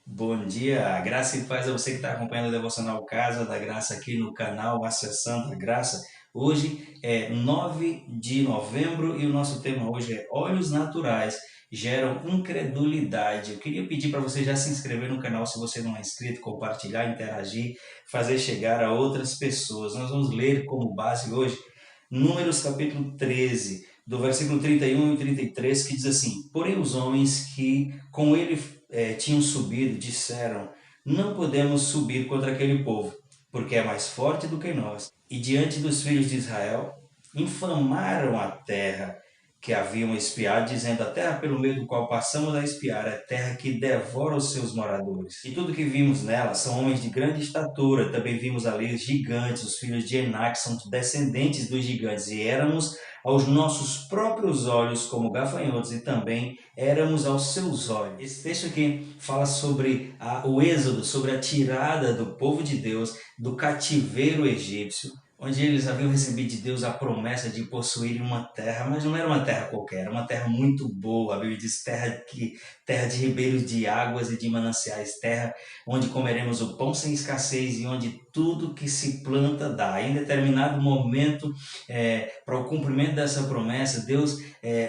Bom dia, graça e paz a você que está acompanhando o Devocional Casa da Graça aqui no canal Acessando a Graça. Hoje é 9 de novembro e o nosso tema hoje é Olhos Naturais Geram Incredulidade. Eu queria pedir para você já se inscrever no canal se você não é inscrito, compartilhar, interagir, fazer chegar a outras pessoas. Nós vamos ler como base hoje Números capítulo 13, do versículo 31 e 33, que diz assim: Porém os homens que com ele tinham subido disseram: Não podemos subir contra aquele povo, porque é mais forte do que nós. E diante dos filhos de Israel infamaram a terra que haviam espiado, dizendo: A terra pelo meio do qual passamos a espiar é terra que devora os seus moradores. E tudo que vimos nela são homens de grande estatura. Também vimos ali os gigantes, os filhos de Enac, são descendentes dos gigantes, e éramos aos nossos próprios olhos como gafanhotos, e também éramos aos seus olhos. Esse texto aqui fala sobre o êxodo, sobre a tirada do povo de Deus do cativeiro egípcio, onde eles haviam recebido de Deus a promessa de possuir uma terra, mas não era uma terra qualquer, era uma terra muito boa. A Bíblia diz terra de ribeiros de águas e de mananciais, terra onde comeremos o pão sem escassez e onde tudo que se planta dá. Em determinado momento, para o cumprimento dessa promessa, Deus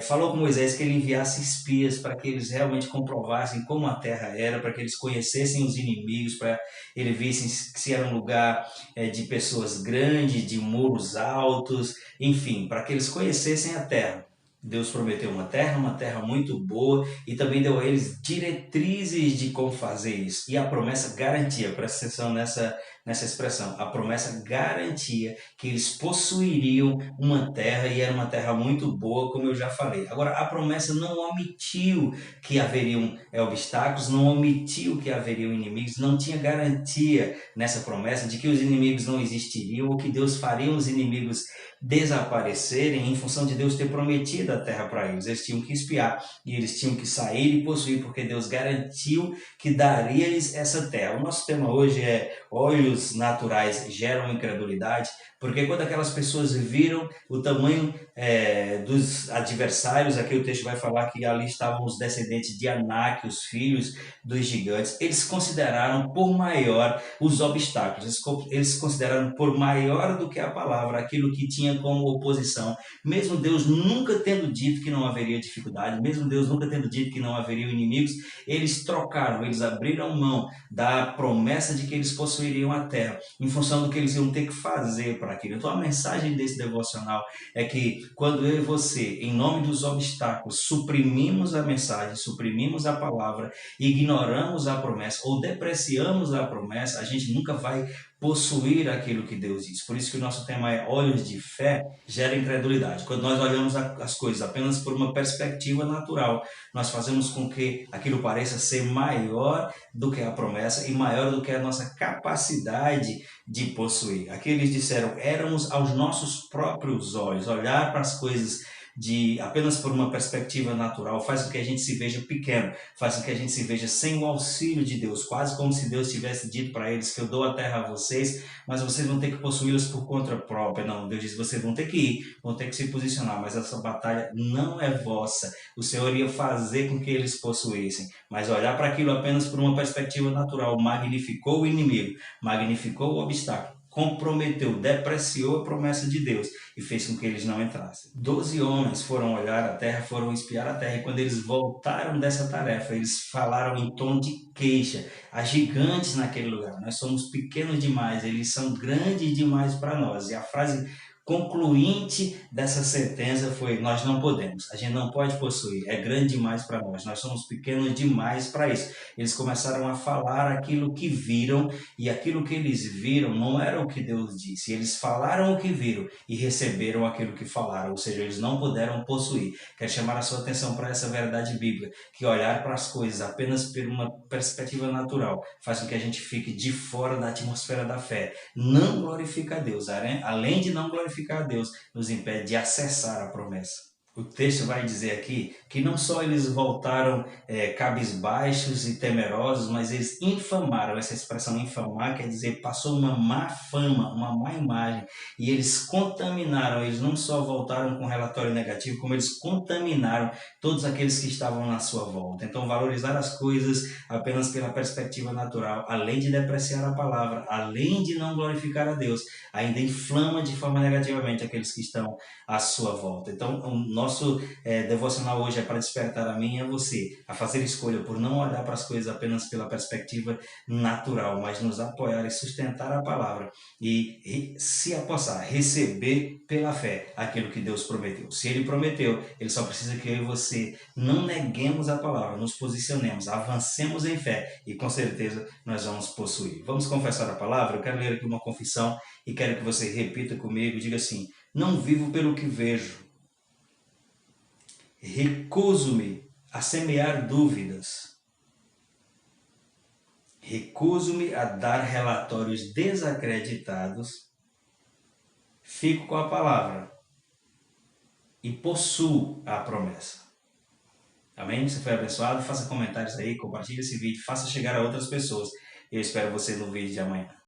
falou com Moisés que ele enviasse espias para que eles realmente comprovassem como a terra era, para que eles conhecessem os inimigos, para eles vissem se era um lugar de pessoas grandes, de muros altos, enfim, para que eles conhecessem a terra. Deus prometeu uma terra muito boa, e também deu a eles diretrizes de como fazer isso. E a promessa garantia, presta atenção nessa expressão, a promessa garantia que eles possuiriam uma terra, e era uma terra muito boa, como eu já falei. Agora, a promessa não omitiu que haveriam obstáculos, não omitiu que haveriam inimigos, não tinha garantia nessa promessa de que os inimigos não existiriam ou que Deus faria os inimigos desaparecerem em função de Deus ter prometido a terra para eles. Eles tinham que espiar e eles tinham que sair e possuir, porque Deus garantiu que daria-lhes essa terra. O nosso tema hoje é olhos naturais geram incredulidade, porque quando aquelas pessoas viram o tamanho dos adversários, aqui o texto vai falar que ali estavam os descendentes de Anak, os filhos dos gigantes, eles consideraram por maior os obstáculos, eles consideraram por maior do que a palavra aquilo que tinha como oposição, mesmo Deus nunca tendo dito que não haveria dificuldade, mesmo Deus nunca tendo dito que não haveria inimigos, eles trocaram, eles abriram mão da promessa de que eles possuiriam a terra, em função do que eles iam ter que fazer para aquilo. Então a mensagem desse devocional é que quando eu e você, em nome dos obstáculos, suprimimos a mensagem, suprimimos a palavra, ignoramos a promessa ou depreciamos a promessa, a gente nunca vai possuir aquilo que Deus diz. Por isso que o nosso tema é olhos de fé gera incredulidade. Quando nós olhamos as coisas apenas por uma perspectiva natural, nós fazemos com que aquilo pareça ser maior do que a promessa e maior do que a nossa capacidade de possuir. Aqui eles disseram: éramos aos nossos próprios olhos. Olhar para as coisas apenas por uma perspectiva natural faz com que a gente se veja pequeno, faz com que a gente se veja sem o auxílio de Deus, quase como se Deus tivesse dito para eles que eu dou a terra a vocês, mas vocês vão ter que possuí-las por conta própria. Não, Deus diz: vocês vão ter que ir, vão ter que se posicionar, mas essa batalha não é vossa. O Senhor ia fazer com que eles possuíssem, mas olhar para aquilo apenas por uma perspectiva natural magnificou o inimigo, magnificou o obstáculo, comprometeu, depreciou a promessa de Deus e fez com que eles não entrassem. 12 homens foram olhar a terra, foram espiar a terra, e quando eles voltaram dessa tarefa, eles falaram em tom de queixa. Há gigantes naquele lugar, nós somos pequenos demais, eles são grandes demais para nós. E a frase concluinte dessa sentença foi: nós não podemos, a gente não pode possuir, é grande demais para nós somos pequenos demais para isso. Eles começaram a falar aquilo que viram, e aquilo que eles viram não era o que Deus disse. Eles falaram o que viram e receberam aquilo que falaram, ou seja, eles não puderam possuir. Quero chamar a sua atenção para essa verdade bíblica, que olhar para as coisas apenas por uma perspectiva natural faz com que a gente fique de fora da atmosfera da fé, não glorifica a Deus, além de não glorificar a Deus, nos impede de acessar a promessa. O texto vai dizer aqui que não só eles voltaram cabisbaixos e temerosos, mas eles infamaram. Essa expressão infamar quer dizer passou uma má fama, uma má imagem. E eles contaminaram, eles não só voltaram com relatório negativo, como eles contaminaram todos aqueles que estavam na sua volta. Então, valorizar as coisas apenas pela perspectiva natural, além de depreciar a palavra, além de não glorificar a Deus, ainda inflama de forma negativamente aqueles que estão à sua volta. Então, o nosso devocional hoje é para despertar a mim e a você a fazer escolha por não olhar para as coisas apenas pela perspectiva natural, mas nos apoiar e sustentar a palavra e se apossar, receber pela fé aquilo que Deus prometeu. Se Ele prometeu, Ele só precisa que eu e você não neguemos a palavra, nos posicionemos, avancemos em fé e com certeza nós vamos possuir. Vamos confessar a palavra? Eu quero ler aqui uma confissão e quero que você repita comigo, diga assim: não vivo pelo que vejo. Recuso-me a semear dúvidas. Recuso-me a dar relatórios desacreditados. Fico com a palavra e possuo a promessa. Amém? Você foi abençoado? Faça comentários aí, compartilhe esse vídeo, faça chegar a outras pessoas. Eu espero você no vídeo de amanhã.